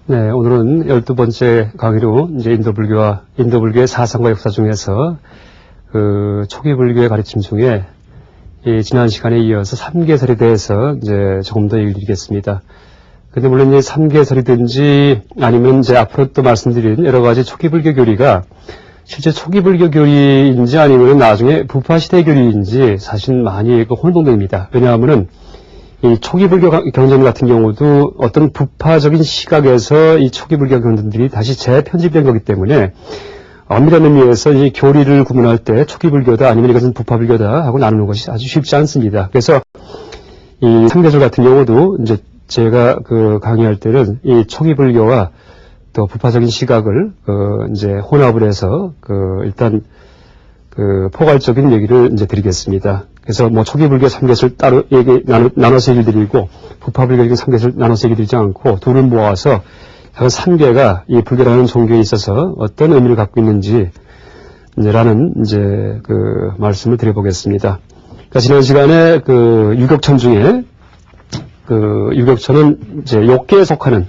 네, 오늘은 12번째 강의로 이제 인도불교의 사상과 역사 중에서 그 초기 불교의 가르침 중에 지난 시간에 이어서 삼계설에 대해서 이제 조금 더 얘기를 드리겠습니다. 근데 물론 이제 삼계설이든지 아니면 이제 앞으로 또 말씀드린 여러 가지 초기 불교 교리가 실제 초기 불교 교리인지 아니면 나중에 부파시대 교리인지 사실 많이 혼동됩니다. 왜냐하면은 이 초기 불교 경전 같은 경우도 어떤 부파적인 시각에서 이 초기 불교 경전들이 다시 재편집된 거기 때문에 엄밀한 의미에서 이 교리를 구분할 때 초기 불교다 아니면 이것은 부파 불교다 하고 나누는 것이 아주 쉽지 않습니다. 그래서 이 삼계설 같은 경우도 이제 제가 그 강의할 때는 이 초기 불교와 또 부파적인 시각을 이제 혼합을 해서 일단 포괄적인 얘기를 이제 드리겠습니다. 그래서 뭐 초기 불교 삼계설 따로 나눠서 얘기 드리고 부파 불교 삼계설 나눠서 얘기 드리지 않고 둘을 모아서 삼계가 이 불교라는 종교에 있어서 어떤 의미를 갖고 있는지 라는 이제 말씀을 드려보겠습니다. 그러니까 지난 시간에 유격천 중에 유격천은 이제 욕계에 속하는,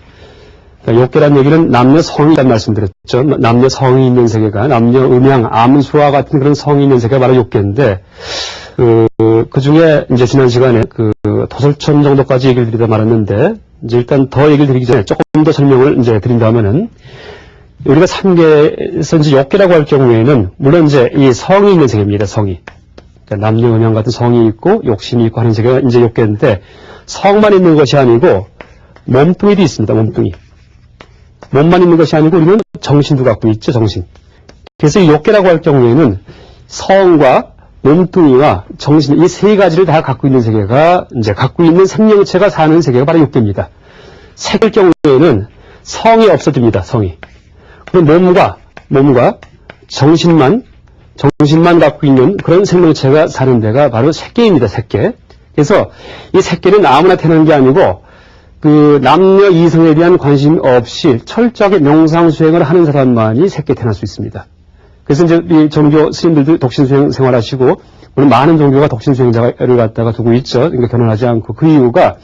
그러니까 욕계란 얘기는 남녀 성이라는 말씀드렸죠. 남녀 성이 있는 세계가 남녀 음양, 암수와 같은 그런 성이 있는 세계가 바로 욕계인데 그 중에 이제 지난 시간에 도솔천 정도까지 얘기를 드리다 말았는데 이제 일단 더 얘기를 드리기 전에 조금 더 설명을 이제 드린다면은 우리가 삼계에서 이제 욕계라고 할 경우에는 물론 이제 이 성이 있는 세계입니다. 성이. 그러니까 남녀 음양 같은 성이 있고 욕심이 있고 하는 세계가 이제 욕계인데 성만 있는 것이 아니고 몸뚱이도 있습니다. 몸뚱이. 몸만 있는 것이 아니고 우리는 정신도 갖고 있죠. 정신. 그래서 이 욕계라고 할 경우에는 성과 몸뚱이와 정신 이 세 가지를 다 갖고 있는 세계가 이제 갖고 있는 생명체가 사는 세계가 바로 욕계입니다. 색일 경우에는 성이 없어집니다. 성이. 그럼 몸과 정신만 갖고 있는 그런 생명체가 사는 데가 바로 색계입니다. 색계. 그래서 이 색계는 아무나 태어난 게 아니고 남녀 이성에 대한 관심 없이 철저하게 명상 수행을 하는 사람만이 색계에 태어날 수 있습니다. 그래서 이제 이 종교 스님들도 독신 수행 생활하시고 물론 많은 종교가 독신 수행자를 갖다가 두고 있죠. 그러니까 결혼하지 않고 그 이유가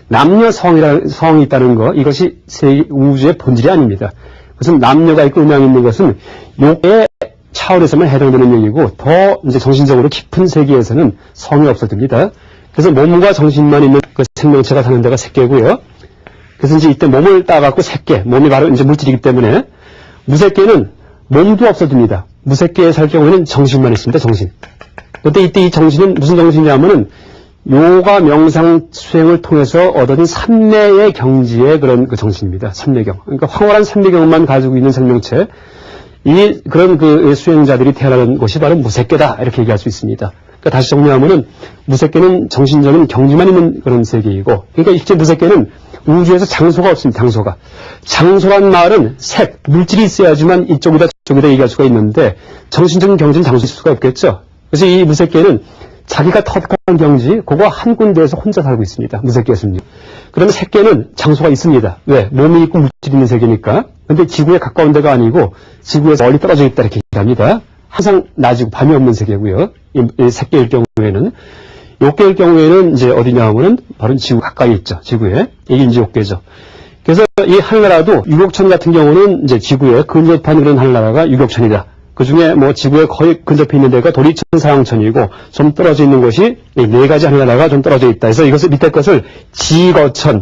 남녀 성이 있다는 거 이것이 우주의 본질이 아닙니다. 그것은 남녀가 있고 음양이 있는 것은 욕의 차원에서만 해당되는 얘기고 더 이제 정신적으로 깊은 세계에서는 성이 없어집니다. 그래서 몸과 정신만 있는 그 생명체가 사는 데가 색계고요. 그래서 이제 이때 몸을 따갖고 색계, 몸이 바로 이제 물질이기 때문에 무색계는 몸도 없어집니다. 무색계에 살 경우에는 정신만 있습니다. 정신. 그때 이때 이 정신은 무슨 정신이냐면은 요가 명상 수행을 통해서 얻어진 삼매의 경지의 그런 정신입니다. 삼매경. 그러니까 황홀한 삼매경만 가지고 있는 생명체. 그런 수행자들이 태어나는 곳이 바로 무색계다. 이렇게 얘기할 수 있습니다. 그러니까 다시 정리하면은 무색계는 정신적인 경지만 있는 그런 세계이고, 그러니까 실제 무색계는 우주에서 장소가 없습니다. 장소란 말은 색, 물질이 있어야지만 이쪽이다 저쪽이다 얘기할 수가 있는데 정신적인 경지는 장소 있을 수가 없겠죠. 그래서 이 무색계는 자기가 터득한 경지, 그거 한 군데에서 혼자 살고 있습니다. 무색계에서는요. 그러면 색계는 장소가 있습니다. 왜? 몸이 있고 물질이 있는 세계니까. 근데 지구에 가까운 데가 아니고 지구에서 멀리 떨어져 있다 이렇게 얘기합니다. 항상 낮이고 밤이 없는 세계고요. 이 색계일 경우에는. 욕계일 경우에는 이제 어디냐 하면은 바로 지구 가까이 있죠. 지구에. 이게 이제 욕계죠. 그래서 이 하늘나라도 유격천 같은 경우는 이제 지구에 근접한 그런 하늘나라가 유격천이다. 그 중에 뭐 지구에 거의 근접해 있는 데가 도리천 사왕천이고 좀 떨어져 있는 곳이 이 네 가지 하늘나라가 좀 떨어져 있다. 그래서 이것을 밑에 것을 지거천.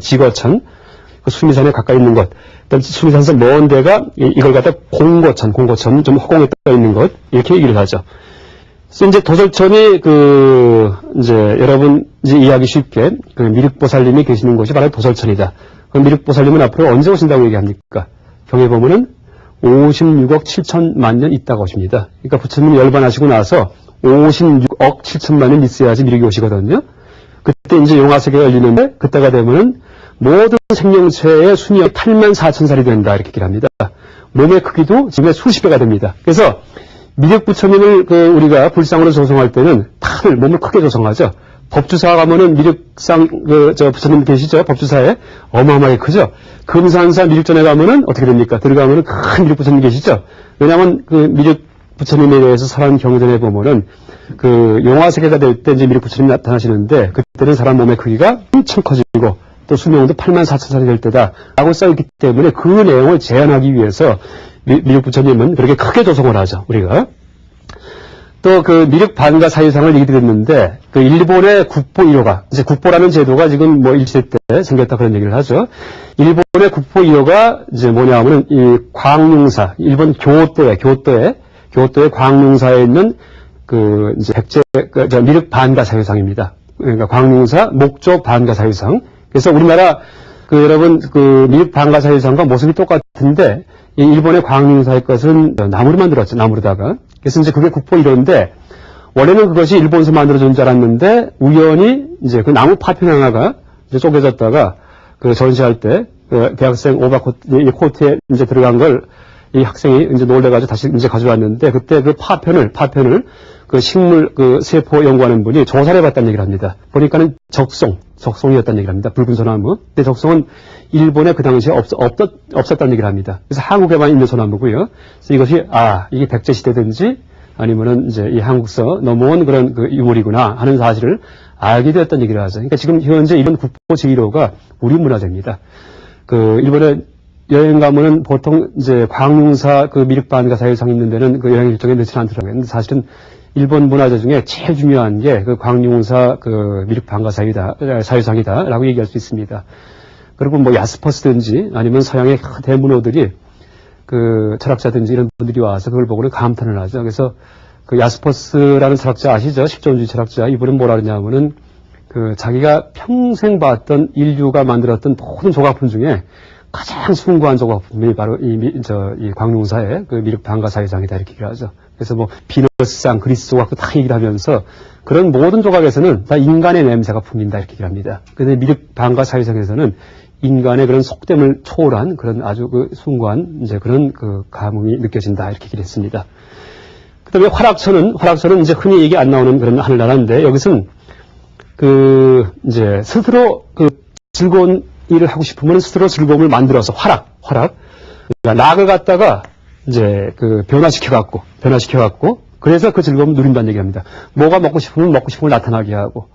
그 수미산에 가까이 있는 것. 그다음 수미산에서 먼 데가 이걸 갖다 공고천 좀 허공에 떠 있는 것. 이렇게 얘기를 하죠. 그래서 이제 도솔천이 이제 여러분 이제 이해하기 쉽게 미륵보살님이 계시는 곳이 바로 도솔천이다. 그 미륵보살님은 앞으로 언제 오신다고 얘기합니까? 경에 보면은 56억 7천만 년 있다가 오십니다. 그러니까 부처님이 열반하시고 나서 56억 7천만 년 있어야지 미륵이 오시거든요. 그때 이제 용화세계가 열리는데 그때가 되면은 모든 생명체의 순위가 8만 4천 살이 된다 이렇게 얘기를 합니다. 몸의 크기도 지금의 수십 배가 됩니다. 그래서 미륵 부처님을 우리가 불상으로 조성할 때는 다들 몸을 크게 조성하죠. 법주사 가면은 미륵상 부처님 계시죠. 법주사에 어마어마하게 크죠. 금산사 미륵전에 가면은 어떻게 됩니까? 들어가면은 큰 미륵 부처님 계시죠. 왜냐하면 미륵 부처님에 대해서 설한 경전에 보면은 용화세계가 될 때 이제 미륵 부처님이 나타나시는데 그때는 사람 몸의 크기가 엄청 커지고 또 수명도 84,000살이 될 때다라고 써있기 때문에 그 내용을 재현하기 위해서 미륵 부처님은 그렇게 크게 조성을 하죠. 우리가. 또 그 미륵 반가 사유상을 얘기 드렸는데 그 일본의 국보 1호가 이제 국보라는 제도가 지금 뭐 일시대 때 생겼다 그런 얘기를 하죠. 일본의 국보 1호가 이제 뭐냐면은 이 광융사 일본 교토의 광융사에 있는 그 이제 백제 미륵 반가 사유상입니다. 그러니까 광융사 목조 반가 사유상. 그래서 우리나라 그 여러분 그 미륵 반가 사유상과 모습이 똑같은데 이 일본의 광융사의 것은 나무로 만들었죠. 나무로다가. 그래서 이제 그게 국보 1호인데 원래는 그것이 일본에서 만들어진 줄 알았는데 우연히 이제 그 나무 파편 하나가 이제 쪼개졌다가 그 전시할 때 그 대학생 오버코트에 이제 들어간 걸 이 학생이 이제 놀래가지고 다시 이제 가져왔는데 그때 그 파편을 그 식물 그 세포 연구하는 분이 조사를 해봤다는 얘기를 합니다. 보니까는 적송이었다는 얘기를 합니다. 붉은 소나무. 근데 적송은 일본에 그 당시에 없었다는 얘기를 합니다. 그래서 한국에만 있는 소나무고요. 그래서 이것이 이게 백제 시대든지 아니면은 이제 이 한국서 넘어온 그런 그 유물이구나 하는 사실을 알게 되었다는 얘기를 하죠. 그러니까 지금 현재 일본 국보 제1호가 우리 문화재입니다. 그 일본에 여행 가면은 보통 이제 광융사 그 미륵반가 사유상 있는 데는 그 여행 일정에 넣지 않더라고요. 근데 사실은 일본 문화재 중에 제일 중요한 게 그 광융사 그 미륵반가 사유상이다라고 얘기할 수 있습니다. 그리고 뭐 야스퍼스든지 아니면 서양의 대문호들이 그 철학자든지 이런 분들이 와서 그걸 보고는 감탄을 하죠. 그래서 그 야스퍼스라는 철학자 아시죠? 실존주의 철학자. 이분은 뭐라 그러냐면은 그 자기가 평생 봤던 인류가 만들었던 모든 조각품 중에 가장 숭고한 조각품이 바로 이 광융사의 그 미륵 반가 사유상이다 이렇게 얘기를 하죠. 그래서 뭐 비너스상, 그리스 조각도 다 얘기를 하면서 그런 모든 조각에서는 다 인간의 냄새가 풍긴다 이렇게 얘기를 합니다. 그런데 미륵 반가 사유상에서는 인간의 그런 속됨을 초월한 그런 아주 그 숭고한 이제 그런 그 감흥이 느껴진다 이렇게 얘기를 했습니다. 그다음에 화락천은 이제 흔히 얘기 안 나오는 그런 하늘나라인데 여기서는 그 이제 스스로 그 즐거운 일을 하고 싶으면 스스로 즐거움을 만들어서 화락. 그러니까 낙을 갖다가 이제 그 변화시켜갖고 그래서 그 즐거움을 누린다는 얘기합니다. 뭐가 먹고 싶으면 먹고 싶은 걸 나타나게 하고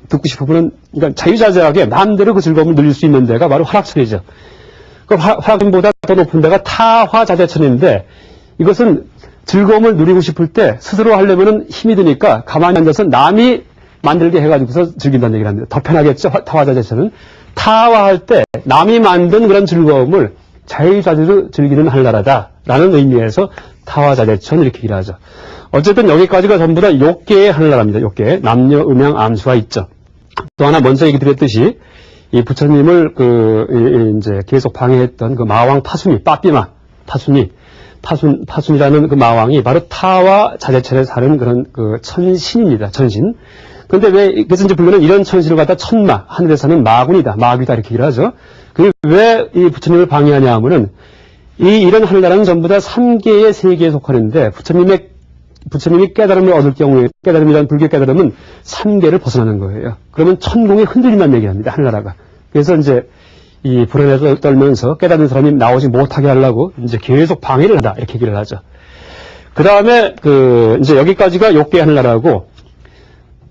듣고 싶으면 그러니까 자유자재하게 마음대로 그 즐거움을 누릴 수 있는 데가 바로 화락천이죠. 그 화락천보다 더 높은 데가 타화자재천인데 이것은 즐거움을 누리고 싶을 때 스스로 하려면은 힘이 드니까 가만히 앉아서 남이 만들게 해가지고서 즐긴다는 얘기를 합니다. 더 편하겠죠? 타화자재천은. 타화할 때 남이 만든 그런 즐거움을 자유자재로 즐기는 하늘나라다라는 의미에서 타화자재천 이렇게 얘기를 하죠. 어쨌든 여기까지가 전부 다 6개의 하늘나라입니다. 6개. 남녀, 음양, 암수가 있죠. 또 하나 먼저 얘기 드렸듯이 이 부처님을 이제 계속 방해했던 그 마왕 파순이, 파순이라는 그 마왕이 바로 타화자재천에 사는 그런 그 천신입니다. 천신. 그런데 그래서 이제 불교는 이런 천신을 갖다 천마, 하늘에서는 마군이다, 마귀다 이렇게 얘기를 하죠. 그게 왜 이 부처님을 방해하냐 하면은 이런 하늘나라는 전부 다 3개의 세계에 속하는데 부처님이 깨달음을 얻을 경우에 깨달음이란 불교 깨달음은 3계를 벗어나는 거예요. 그러면 천공이 흔들린다는 얘기를 합니다. 하늘나라가. 그래서 이제 이 불안에 떨면서 깨닫는 사람이 나오지 못하게 하려고 이제 계속 방해를 한다 이렇게 얘기를 하죠. 그 다음에 이제 여기까지가 6개의 하늘나라고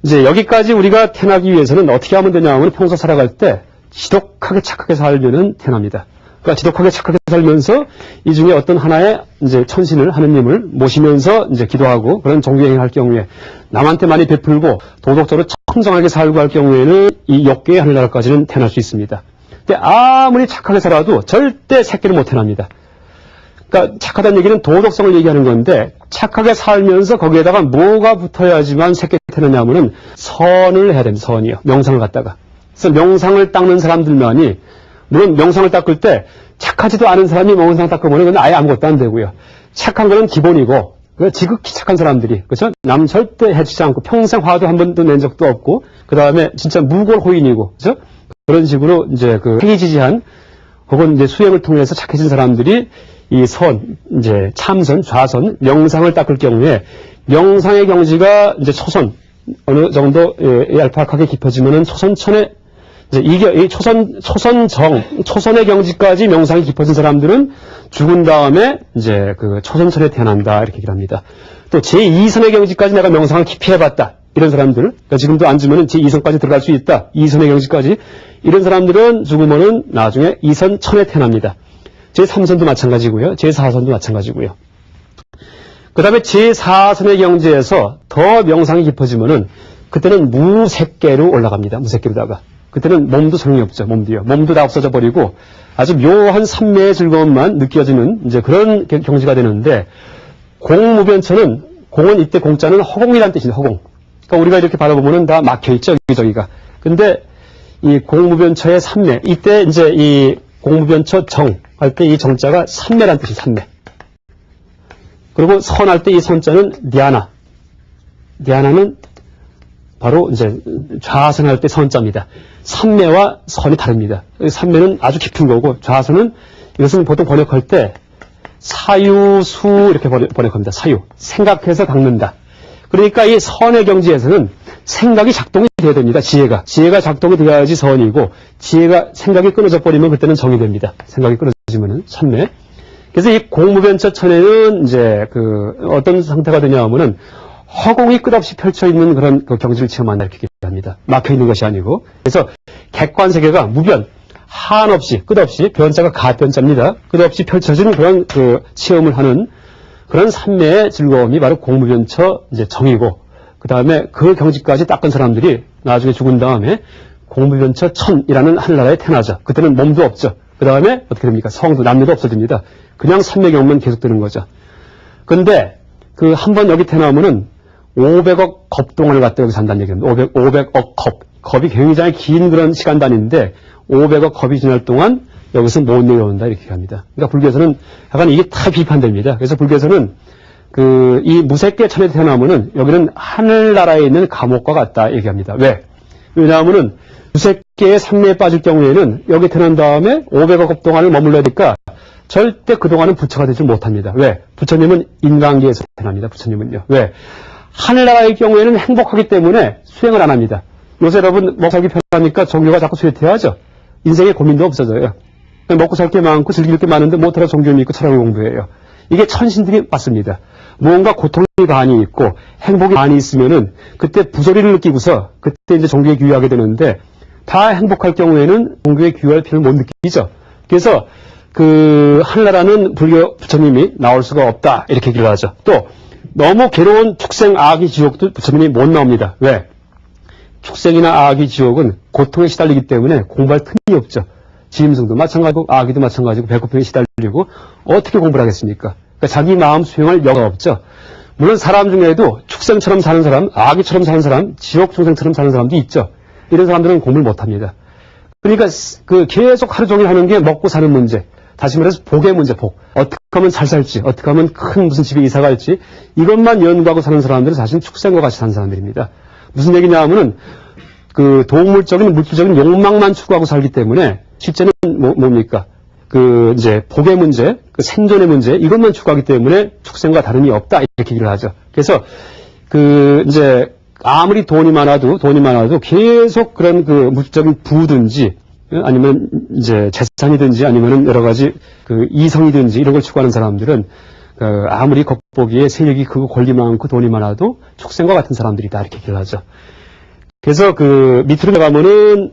이제 여기까지 우리가 태어나기 위해서는 어떻게 하면 되냐 하면 평소 살아갈 때 지독하게 착하게 살면은 태어납니다. 그러니까 지독하게 착하게 살면서 이 중에 어떤 하나의 이제 천신을 하느님을 모시면서 이제 기도하고 그런 종교행위를 할 경우에 남한테 많이 베풀고 도덕적으로 청정하게 살고 할 경우에는 이 6개의 하늘나라까지는 태어날 수 있습니다. 근데 아무리 착하게 살아도 절대 새끼를 못 태어납니다. 그러니까 착하다는 얘기는 도덕성을 얘기하는 건데 착하게 살면서 거기에다가 뭐가 붙어야지만 새끼 태어나냐면은 선을 해야 됩니다. 선이요. 명상을 갖다가. 그래서 명상을 닦는 사람들만이 물론 명상을 닦을 때 착하지도 않은 사람이 명상 닦으면 그건 아예 아무것도 안 되고요. 착한 거는 기본이고 지극히 착한 사람들이 그렇죠? 남 절대 해치지 않고 평생 화도 한 번도 낸 적도 없고 그 다음에 진짜 무골호인이고 그렇죠? 그런 식으로 이제 그 행위지지한 혹은 이제 수행을 통해서 착해진 사람들이 이 선, 이제 참선, 좌선, 명상을 닦을 경우에 명상의 경지가 이제 초선 어느 정도 얄팍하게 깊어지면은 초선천에 이제 이게 초선의 경지까지 명상이 깊어진 사람들은 죽은 다음에 이제 그 초선천에 태어난다 이렇게 얘기를 합니다. 또 제2선의 경지까지 내가 명상을 깊이 해봤다 이런 사람들, 그러니까 지금도 앉으면 제2선까지 들어갈 수 있다. 2선의 경지까지. 이런 사람들은 죽으면은 나중에 2선 천에 태어납니다. 제3선도 마찬가지고요. 제4선도 마찬가지고요. 그 다음에 제4선의 경지에서 더 명상이 깊어지면은 그때는 무색계로 올라갑니다. 무색계로다가. 그때는 몸도 소용이 없죠. 몸도요. 몸도 다 없어져 버리고 아주 묘한 삼매의 즐거움만 느껴지는 이제 그런 경지가 되는데, 공무변처는, 공은 이때 공자는 허공이라는 뜻입니다. 허공. 그러니까 우리가 이렇게 바라보면은 다 막혀있죠. 여기저기가. 근데 이 공무변처의 삼매, 이때 이제 이 공무변처 정 할 때 이 정자가 삼매라는 뜻이에요. 삼매. 그리고 선할 때 이 선자는 디아나. 디아나는 바로 이제 좌선할 때 선자입니다. 삼매와 선이 다릅니다. 삼매는 아주 깊은 거고, 좌선은 이것은 보통 번역할 때 사유수 이렇게 번역합니다. 사유. 생각해서 닦는다. 그러니까 이 선의 경지에서는 생각이 작동이 돼야 됩니다. 지혜가 작동이 되어야지 선이고, 생각이 끊어져 버리면 그때는 정이 됩니다. 생각이 끊어지면은 삼매. 그래서 이 공무변처 천에는 이제 어떤 상태가 되냐 하면은 허공이 끝없이 펼쳐 있는 그런 경지를 체험한다 이렇게 얘기합니다. 막혀 있는 것이 아니고. 그래서 객관 세계가 무변, 한없이, 끝없이, 변자가 가변자입니다. 끝없이 펼쳐진 그런 체험을 하는 그런 삼매의 즐거움이 바로 공무변처 이제 정이고, 그 다음에 그 경지까지 닦은 사람들이 나중에 죽은 다음에 공무변처 천이라는 하늘나라에 태어나죠. 그때는 몸도 없죠. 그 다음에 어떻게 됩니까? 성도, 남녀도 없어집니다. 그냥 삼매 경험만 계속되는 거죠. 근데 한번 여기 태어나면은 500억 겁 동안을 갖다 여기 산다는 얘기입니다. 500억 겁. 겁이 굉장히 긴 그런 시간 단위인데 500억 겁이 지날 동안 여기서 못 내려온다 이렇게 합니다. 그러니까 불교에서는 약간 이게 다 비판됩니다. 그래서 불교에서는 이 무색계 천에 태어나면은 여기는 하늘나라에 있는 감옥과 같다 얘기합니다. 왜? 왜냐하면은 무색계의 삼매에 빠질 경우에는 여기 태어난 다음에 500억 겁 동안을 머물러야 되니까 절대 그동안은 부처가 되지 못합니다. 왜? 부처님은 인간계에서 태어납니다. 부처님은요. 왜? 하늘나라의 경우에는 행복하기 때문에 수행을 안 합니다. 요새 여러분 먹고 살기 편하니까 종교가 자꾸 수혜태하죠. 인생에 고민도 없어져요. 먹고 살 게 많고 즐길 게 많은데 못하러 종교 믿고 철학을 공부해요. 이게 천신들이 맞습니다. 무언가 고통이 많이 있고 행복이 많이 있으면은 그때 부조리를 느끼고서 그때 이제 종교에 귀의하게 되는데, 다 행복할 경우에는 종교에 귀의할 필요를 못 느끼죠. 그래서 하늘나라는 부처님이 나올 수가 없다 이렇게 얘기를 하죠. 또 너무 괴로운 축생 아기 지옥도 부처님이 못 나옵니다. 왜? 축생이나 아기 지옥은 고통에 시달리기 때문에 공부할 틈이 없죠. 짐승도 마찬가지고 아기도 마찬가지고 배고픔에 시달리고 어떻게 공부를 하겠습니까? 그러니까 자기 마음 수용할 여가 없죠. 물론 사람 중에도 축생처럼 사는 사람, 아기처럼 사는 사람, 지옥 중생처럼 사는 사람도 있죠. 이런 사람들은 공부를 못합니다. 그러니까 계속 하루 종일 하는 게 먹고 사는 문제, 다시 말해서 복의 문제, 복. 어떻게 하면 잘 살지, 어떻게 하면 큰 무슨 집에 이사 갈지, 이것만 연구하고 사는 사람들은 사실 축생과 같이 사는 사람들입니다. 무슨 얘기냐 하면은 동물적인 물질적인 욕망만 추구하고 살기 때문에 실제는 뭡니까? 이제 복의 문제, 생존의 문제, 이것만 추구하기 때문에 축생과 다름이 없다 이렇게 얘기를 하죠. 그래서 이제 아무리 돈이 많아도 계속 그런 물질적인 부든지 아니면 이제 재산이든지 아니면 여러 가지 이성이든지 이런 걸 추구하는 사람들은 아무리 겉보기에 세력이 크고 권리 많고 돈이 많아도 축생과 같은 사람들이다 이렇게 얘기를 하죠. 그래서 밑으로 내려가면은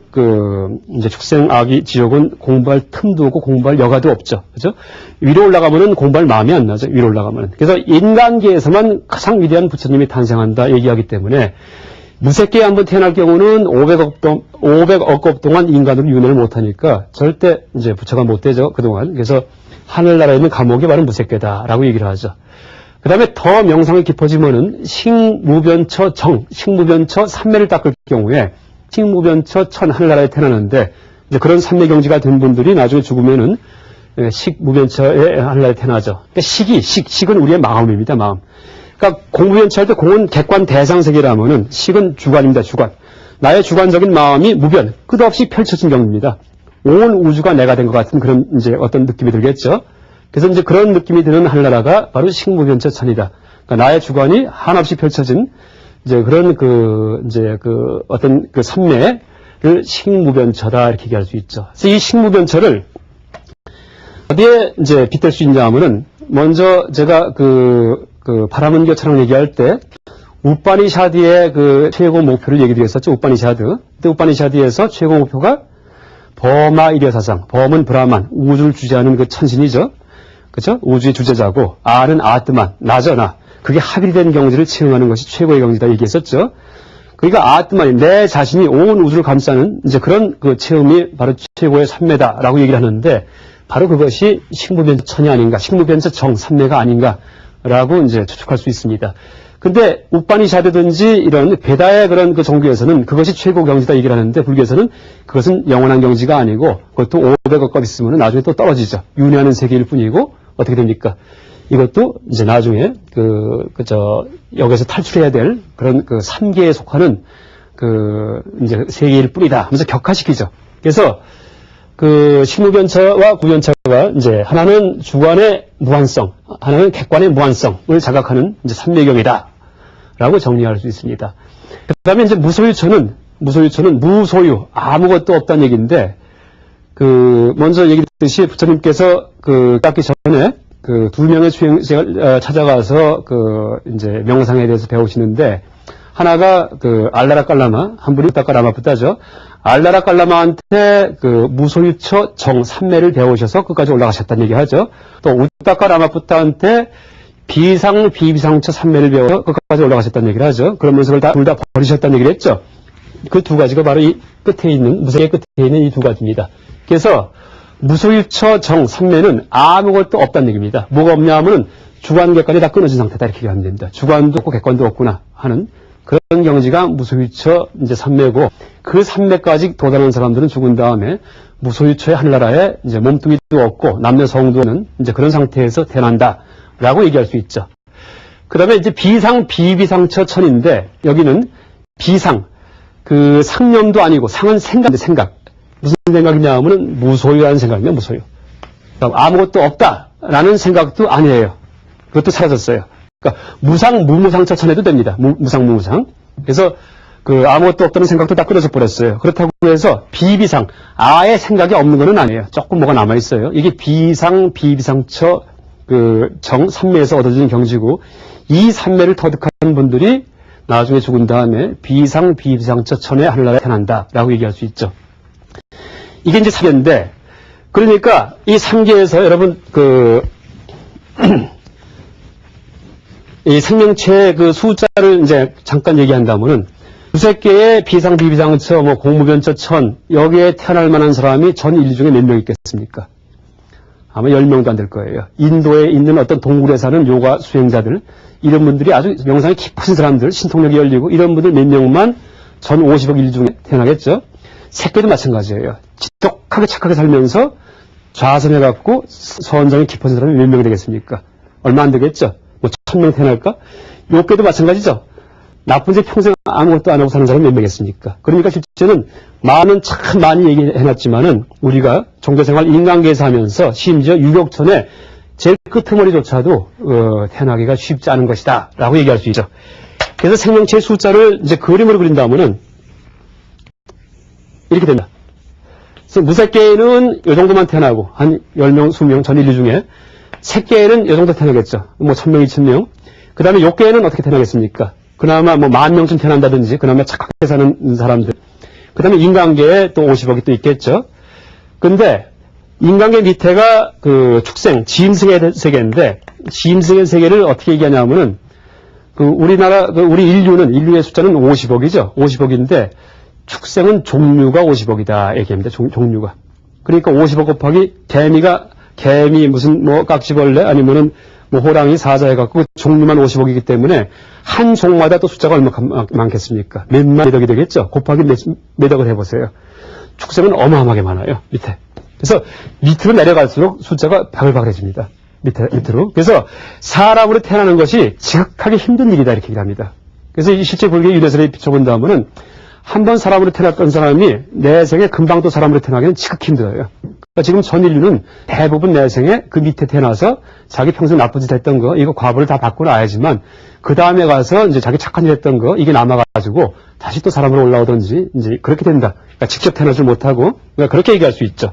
이제 축생 아기 지옥은 공부할 틈도 없고 공부할 여가도 없죠. 그죠? 위로 올라가면은 공부할 마음이 안 나죠. 위로 올라가면은. 그래서 인간계에서만 가장 위대한 부처님이 탄생한다 얘기하기 때문에 무색계에 한번 태어날 경우는 500억 겁 동안 인간으로 윤회를 못하니까 절대 이제 부처가 못 되죠. 그동안. 그래서 하늘나라에 있는 감옥이 바로 무색계다라고 얘기를 하죠. 그 다음에 더 명상이 깊어지면은 식무변처 정, 식무변처 삼매를 닦을 경우에 식무변처 천 하늘나라에 태어나는데 이제 그런 삼매 경지가 된 분들이 나중에 죽으면은 식무변처의 하늘나라에 태어나죠. 그러니까 식은 우리의 마음입니다. 마음. 그러니까 공무변처 할 때 공은 객관 대상 세계라면은 식은 주관입니다. 주관. 나의 주관적인 마음이 무변, 끝없이 펼쳐진 경지입니다. 온 우주가 내가 된 것 같은 그런 이제 어떤 느낌이 들겠죠. 그래서 이제 그런 느낌이 드는 하늘나라가 바로 식무변처 천이다. 그러니까 나의 주관이 한없이 펼쳐진 이제 그런 어떤 삼매를 식무변처다 이렇게 얘기할 수 있죠. 그래서 이 식무변처를 어디에 이제 빗댈 수 있냐 하면은 먼저 제가 바람은교처럼 얘기할 때 우파니샤드의 그 최고 목표를 얘기드렸었죠. 우파니샤드. 그때 우파니샤드에서 최고 목표가 범아 일여사상. 범은 브라만, 우주를 주재하는 그 천신이죠. 그죠? 우주의 주재자고, 아는 아트만, 나죠, 나. 그게 합일된 경지를 체험하는 것이 최고의 경지다 얘기했었죠. 그러니까 아트만이 내 자신이 온 우주를 감싸는 이제 그런 그 체험이 바로 최고의 삼매다라고 얘기를 하는데, 바로 그것이 식무변천이 아닌가, 식무변천 삼매가 아닌가라고 이제 추측할 수 있습니다. 근데 우파니샤드든지 이런 베다의 그런 그 종교에서는 그것이 최고 경지다 얘기를 하는데, 불교에서는 그것은 영원한 경지가 아니고 그것도 500억값 있으면 나중에 또 떨어지죠. 윤회하는 세계일 뿐이고 어떻게 됩니까? 이것도 이제 나중에 여기서 탈출해야 될 그런 그 3계에 속하는 그 이제 세계일 뿐이다 하면서 격화시키죠. 그래서 그 식무변처와 구변처가 이제 하나는 주관의 무한성, 하나는 객관의 무한성을 자각하는 이제 삼매경이다라고 정리할 수 있습니다. 그다음에 이제 무소유처는 무소유, 아무것도 없다는 얘기인데, 그 먼저 얘기했듯이 부처님께서 그 닦기 전에 그 2명의 수행자를 찾아가서 그 이제 명상에 대해서 배우시는데, 하나가 그 알라라 깔라마, 한 분이 우따까 라마푸타죠. 알라라 깔라마한테 그 무소유처 정 3매를 배우셔서 끝까지 올라가셨다는 얘기 하죠. 또 우따까 라마푸타한테 비상 비비상처 3매를 배워서 끝까지 올라가셨다는 얘기를 하죠. 그러면서 그걸 둘 다 버리셨다는 얘기를 했죠. 그 두 가지가 바로 이 끝에 있는, 무색의 끝에 있는 이 두 가지입니다. 그래서 무소유처 정 3매는 아무것도 없다는 얘기입니다. 뭐가 없냐 하면은 주관 객관이 다 끊어진 상태다 이렇게 얘기하면 됩니다. 주관도 없고 객관도 없구나 하는 그런 경지가 무소유처 이제 3매고, 그 3매까지 도달하는 사람들은 죽은 다음에 무소유처의 하늘나라에 이제 몸뚱이도 없고 남녀 성도 없는 이제 그런 상태에서 태어난다라고 얘기할 수 있죠. 그 다음에 이제 비상 비비상처 천인데, 여기는 비상, 그 상념도 아니고 상은 생각. 무슨 생각이냐 하면은 무소유한 생각이냐, 무소유. 그러니까 아무것도 없다라는 생각도 아니에요. 그것도 사라졌어요. 그러니까 무상 무무상처 천해도 됩니다. 무상 무무상. 그래서 그 아무것도 없다는 생각도 다 끊어져 버렸어요. 그렇다고 해서 비비상, 아예 생각이 없는 건 아니에요. 조금 뭐가 남아 있어요. 이게 비상 비비상처 그 정 3매에서 얻어지는 경지고, 이 3매를 터득한 분들이 나중에 죽은 다음에 비상 비비상처 천의 하늘나라에 태어난다라고 얘기할 수 있죠. 이게 이제 3계인데, 그러니까 이 3계에서 여러분 이 생명체의 그 숫자를 이제 잠깐 얘기한다면은, 2개의 비상, 비비상처, 뭐 공무변처, 천, 여기에 태어날 만한 사람이 전 인류 중에 몇 명 있겠습니까? 아마 10명도 안 될 거예요. 인도에 있는 어떤 동굴에 사는 요가 수행자들, 이런 분들이 아주 명상이 깊으신 사람들, 신통력이 열리고, 이런 분들 몇 명만 전 50억 인류 중에 태어나겠죠? 새끼도 마찬가지예요. 지독하게 착하게 살면서 좌선해갖고 선정이 깊어진 사람이 몇 명이 되겠습니까? 얼마 안 되겠죠? 뭐 1000명 태어날까? 욕계도 마찬가지죠. 나쁜 짓 평생 아무것도 안 하고 사는 사람이 몇 명이겠습니까? 그러니까 실제는 많은 참 많이 얘기해놨지만은, 우리가 종교생활 인간계에서 하면서 심지어 유격천에 제일 끄트머리조차도 태어나기가 쉽지 않은 것이다 라고 얘기할 수 있죠. 그래서 생명체의 숫자를 이제 그림으로 그린다면은 이렇게 된다. 그래서 무색계에는 이 정도만 태어나고, 한 10명, 20명 전 인류 중에, 색계에는 이 정도 태어나겠죠. 뭐 1000명, 2000명. 그 다음에 욕계에는 어떻게 태어나겠습니까? 그나마 뭐 10,000명쯤 태어난다든지, 그나마 착하게 사는 사람들. 그 다음에 인간계에 또 50억이 또 있겠죠. 근데 인간계 밑에가 그 축생, 짐승의 세계인데, 짐승의 세계를 어떻게 얘기하냐면은, 그 우리나라, 우리 인류의 숫자는 50억이죠. 50억인데, 축생은 종류가 50억이다 얘기합니다. 종류가. 그러니까 50억 곱하기 개미 무슨 뭐 깍지벌레 아니면은 뭐 호랑이 사자 해갖고 종류만 50억이기 때문에 한 종마다 또 숫자가 얼마나 많겠습니까? 몇만 억이 되겠죠? 곱하기 몇 억을 해보세요. 축생은 어마어마하게 많아요. 밑에. 그래서 밑으로 내려갈수록 숫자가 바글바글해집니다. 밑으로. 그래서 사람으로 태어나는 것이 지극하게 힘든 일이다 이렇게 얘기합니다. 그래서 이 실제 불교의 유래설에 비춰본다면은, 한 번 사람으로 태어났던 사람이 내생에 금방 또 사람으로 태어나기는 지극히 힘들어요. 그러니까 지금 전 인류는 대부분 내생에 그 밑에 태어나서 자기 평소에 나쁜 짓 했던 거, 이거 과보를 다 받고 나야지만, 그 다음에 가서 이제 자기 착한 일 했던 거, 이게 남아가지고 다시 또 사람으로 올라오든지, 이제 그렇게 된다. 그러니까 직접 태어나지 못하고, 그러니까 그렇게 얘기할 수 있죠.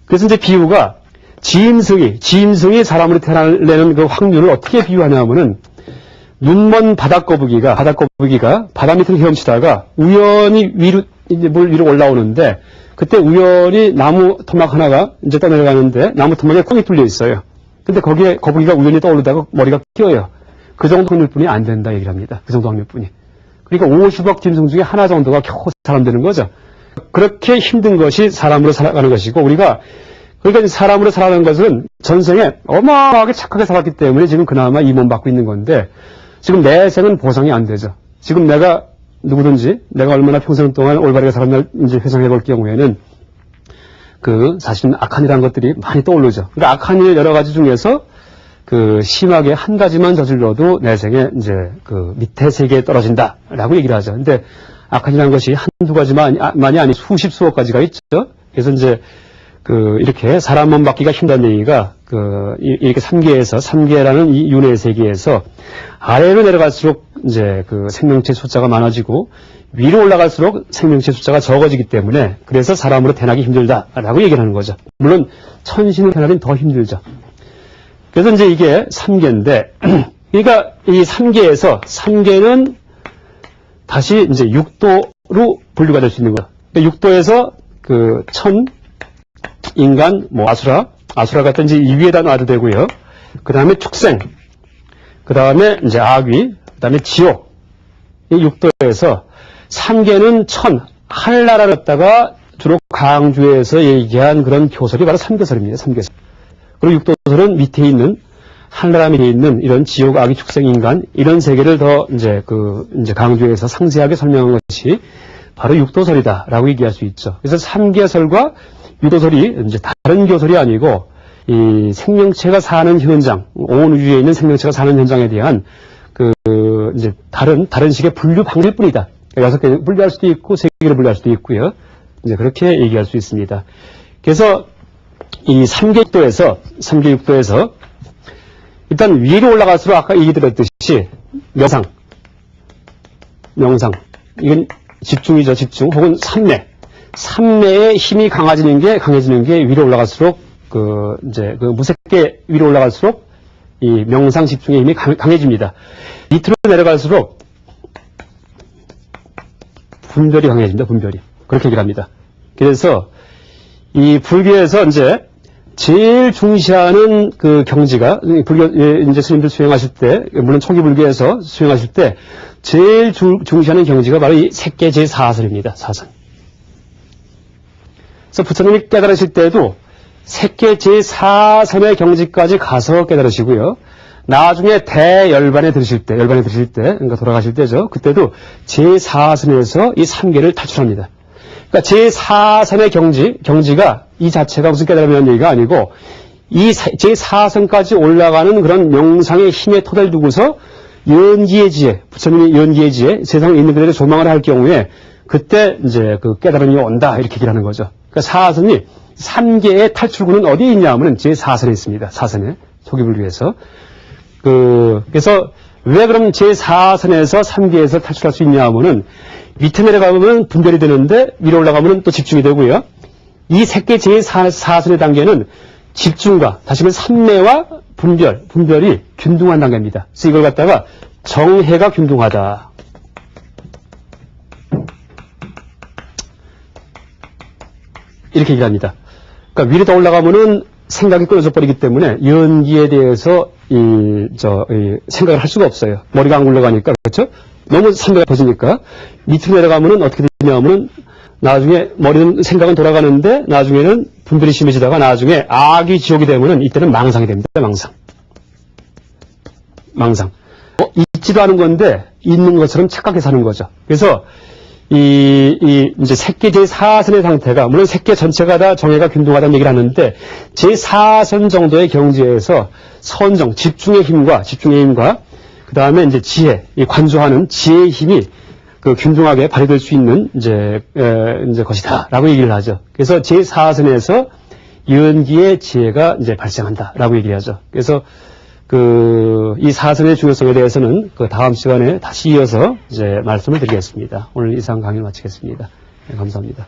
그래서 이제 비유가, 짐승이 사람으로 태어나려는 그 확률을 어떻게 비유하냐면은, 눈먼 바닷거북이가 바다 밑을 헤엄치다가 우연히 위로, 이제 물 위로 올라오는데, 그때 우연히 나무 토막 하나가 이제 떠내려가는데, 나무 토막에 콩이 뚫려 있어요. 근데 거기에 거북이가 우연히 떠오르다가 머리가 끼어요. 그 정도 확률뿐이 안 된다 얘기를 합니다. 그 정도 확률뿐이. 그러니까 50억 짐승 중에 하나 정도가 겨우 사람 되는 거죠. 그렇게 힘든 것이 사람으로 살아가는 것이고, 우리가 그러니까 사람으로 살아가는 것은 전생에 어마어마하게 착하게 살았기 때문에 지금 그나마 이 몸 받고 있는 건데, 지금 내 생은 보상이 안 되죠. 지금 내가 누구든지 내가 얼마나 평생 동안 올바르게 살았나 이제 회상해 볼 경우에는 사실은 악한 일한 것들이 많이 떠오르죠. 그러니까 악한 일 여러 가지 중에서 심하게 한 가지만 저질러도 내 생에 이제 밑에 세계에 떨어진다라고 얘기를 하죠. 근데 악한 일한 것이 한두 가지만이 아니 수십 수억 가지가 있죠. 그래서 이제 이렇게 사람 몸 받기가 힘든 얘기가 이렇게 3계라는 이 윤회 세계에서 아래로 내려갈수록 이제 생명체 숫자가 많아지고 위로 올라갈수록 생명체 숫자가 적어지기 때문에 그래서 사람으로 태어나기 힘들다라고 얘기를 하는 거죠. 물론 천신으로 태어나긴 더 힘들죠. 그래서 이제 이게 3계인데 그러니까 이 3계는 다시 이제 6도로 분류가 될 수 있는 거예요. 그러니까 6도에서 천, 인간, 아수라 같은 이제 이 위에다 놔도 되고요. 그 다음에 축생, 그 다음에 이제 악귀, 그 다음에 지옥. 이 6도에서 3계는 천, 하늘나라를 갖다가 주로 강주에서 얘기한 그런 교설이 바로 3교설입니다. 3교설. 그리고 6도설은 밑에 있는, 하늘나라 밑에 있는 이런 지옥, 악귀, 축생, 인간, 이런 세계를 더 이제 이제 강주에서 상세하게 설명한 것이 바로 6도설이다라고 얘기할 수 있죠. 그래서 3계설과 6도설이 이제 다른 교설이 아니고 이 생명체가 사는 현장, 온 우주에 있는 생명체가 사는 현장에 대한 이제 다른 식의 분류 방식일 뿐이다. 6개 분류할 수도 있고 3개를 분류할 수도 있고요. 이제 그렇게 얘기할 수 있습니다. 그래서 이 3계 6도에서 일단 위로 올라갈수록 아까 얘기 드렸듯이 명상 이건 집중이죠. 집중 혹은 삼매의 힘이 강해지는 게 위로 올라갈수록 무색계 위로 올라갈수록 이 명상 집중의 힘이 강해집니다. 밑으로 내려갈수록 분별이 강해집니다. 분별이. 그렇게 얘기를 합니다. 그래서 이 불교에서 이제 제일 중시하는 경지가 불교 이제 스님들 수행하실 때 물론 초기 불교에서 수행하실 때 제일 중시하는 경지가 바로 이 색계 제4선입니다. 4선. 그래서 부처님이 깨달으실 때도 색계 제4선의 경지까지 가서 깨달으시고요. 나중에 대열반에 들으실 때, 그러니까 돌아가실 때죠. 그때도 제4선에서 이 3계를 탈출합니다. 그러니까 제4선의 경지가 이 자체가 무슨 깨달음이라는 얘기가 아니고 이 제4선까지 올라가는 그런 명상의 힘에 토대를 두고서 연기의 지혜, 부처님이 연기의 지혜, 세상에 있는 그대로 조망을 할 경우에 그때 이제 깨달음이 온다 이렇게 얘기를 하는 거죠. 그러니까 4선이 3계의 탈출구는 어디에 있냐 하면 제4선에 있습니다. 4선에 초기불교에서 그래서 왜 그럼 제4선에서 3계에서 탈출할 수 있냐 하면은 밑에 내려가면 분별이 되는데 위로 올라가면 또 집중이 되고요. 이 색계 제4선의 단계는 집중과 다시 말해 삼매와 분별이 균등한 단계입니다. 그래서 이걸 갖다가 정해가 균등하다. 이렇게 얘기를 합니다. 그러니까 위로 더 올라가면은 생각이 끊어져 버리기 때문에 연기에 대해서 생각을 할 수가 없어요. 머리가 안 굴러가니까, 그렇죠? 너무 삼매가 퍼지니까. 밑으로 내려가면은 어떻게 되냐면은 나중에 생각은 돌아가는데 나중에는 분별이 심해지다가 나중에 악이 지옥이 되면은 이때는 망상이 됩니다. 망상. 있지도 않은 건데 있는 것처럼 착각해 사는 거죠. 그래서 이제 색계 제4선의 상태가, 물론 색계 전체가 다 정해가 균등하다는 얘기를 하는데, 제4선 정도의 경지에서 선정, 집중의 힘과, 그 다음에 이제 지혜, 관조하는 지혜의 힘이 균등하게 발휘될 수 있는 이제 것이다. 라고 얘기를 하죠. 그래서 제4선에서 연기의 지혜가 이제 발생한다. 라고 얘기를 하죠. 그래서 이 사선의 중요성에 대해서는 다음 시간에 다시 이어서 이제 말씀을 드리겠습니다. 오늘 이상 강의를 마치겠습니다. 네, 감사합니다.